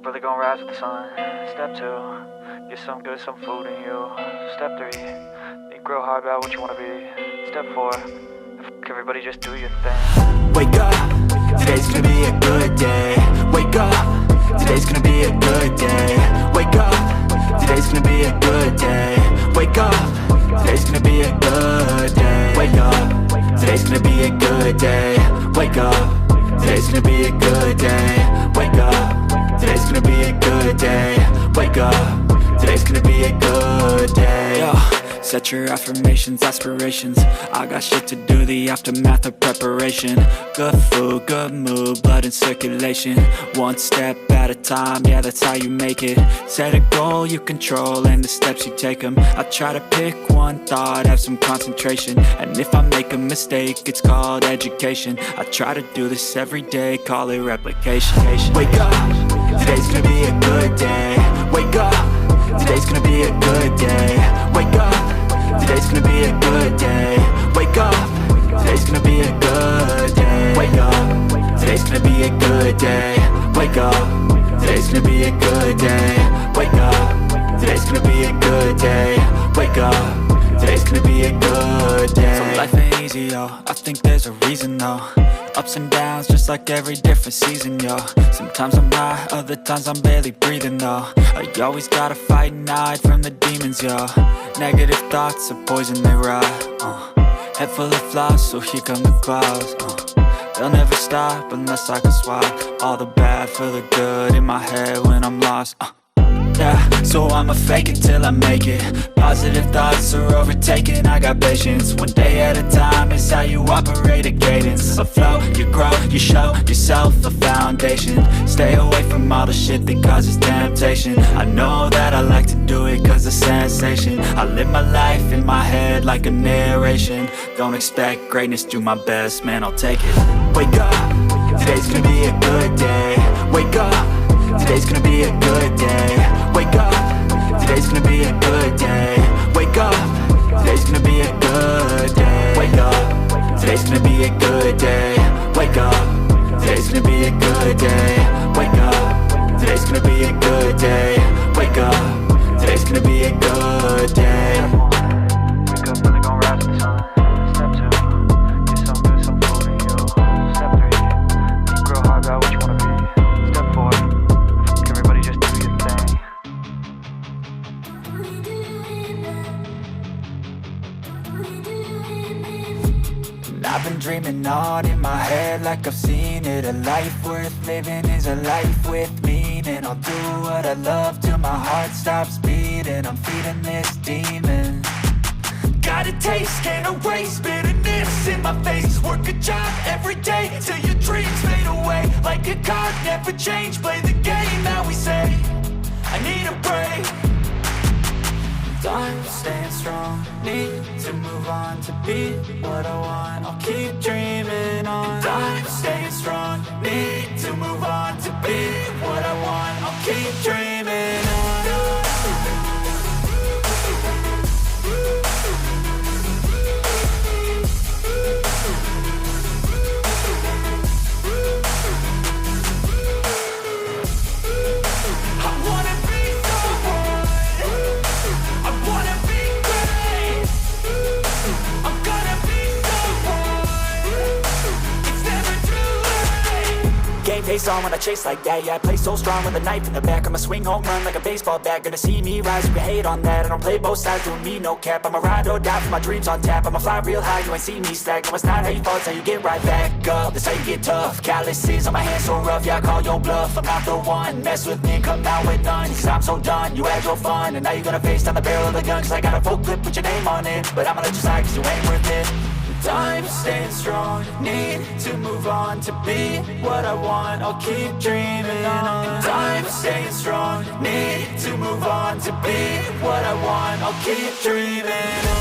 up early, gonna rise with the sun. Step 2, get some good, some food in you. Step 3, think real hard about what you wanna be. Step 4, everybody just do your thing. Wake up, today's gonna be a good day. Wake up, today's gonna be a good day. Wake up, today's gonna be a good day. Wake up, today's gonna be a good day. Wake up, today's gonna be a good day. Wake up, today's gonna be a good day. Wake up, today's gonna be a good day. Wake up, today's gonna be a good day. Yo, set your affirmations, aspirations. I got shit to do, the aftermath of preparation. Good food, good mood, blood in circulation. One step at a time, yeah, that's how you make it. Set a goal you control and the steps you take them. I try to pick one thought, have some concentration. And if I make a mistake, it's called education. I try to do this every day, call it replication. Wake up, today's gonna be a good day. Wake up, today's gonna be a good day. Wake up, today's gonna be a good day. Wake up, today's gonna be a good day. Wake up, today's gonna be a good day. Wake up, today's gonna be a good day. Wake up, today's gonna be a good day. Wake up, today's gonna be a good day. So life ain't easy, yo, I think there's a reason though. Ups and downs, just like every different season, yo. Sometimes I'm high, other times I'm barely breathing, though. I always gotta fight and hide from the demons, yo. Negative thoughts are poison, they rot. Head full of flies, so here come the clouds. They'll never stop unless I can swap all the bad for the good in my head when I'm lost. Yeah, so I'ma fake it till I make it. Positive thoughts are overtaken, I got patience. One day at a time is how you operate a cadence. A flow, you grow, you show yourself a foundation. Stay away from all the shit that causes temptation. I know that I like to do it cause it's sensation. I live my life in my head like a narration. Don't expect greatness, do my best, man, I'll take it. Wake up, today's gonna be a good day. Wake up, today's gonna be a good day. Wake up, today's gonna be a good day. Wake up, today's gonna be a good day. Wake up, today's gonna be a good day. Wake up, today's gonna be a good day. Wake up, today's gonna be a good day. Wake up, today's gonna be a good day. Wake up early, gonna rise with the sun. Step 2, get some good, some food in you. Step 3, think real hard about what you wanna be. Step 4, everybody just do your thing. I've been dreaming on in my head like I've seen it. A life worth living is a life with meaning. I'll do what I love till my heart stops beating. I'm feeding this demon. Got a taste, can't erase bitterness in my face. Work a job every day till your dreams fade away. Like a card, never change, play the game that we say. I need a break. I'm staying strong, need to move on to be what I want. I'll keep dreaming on. I'm staying strong, need to move on to be what I want. I'll keep dreaming on. Game face on when I chase like that. Yeah, I play so strong with a knife in the back. I'ma swing home run like a baseball bat. Gonna see me rise, you can hate on that. I don't play both sides, doing me no cap. I'ma ride or die for my dreams on tap. I'ma fly real high, you ain't see me stack. No, it's not how you fall, it's how you get right back up. That's how you get tough. Calluses on my hands so rough, yeah, I call your bluff. I'm not the one, mess with me, come out with none. Cause I'm so done, you had your fun. And now you're gonna face down the barrel of the gun. Cause I got a full clip, put your name on it. But I'ma let you slide cause you ain't worth it. I'm staying strong, need to move on to be what I want. I'll keep dreaming on. I'm staying strong, need to move on to be what I want. I'll keep dreaming on.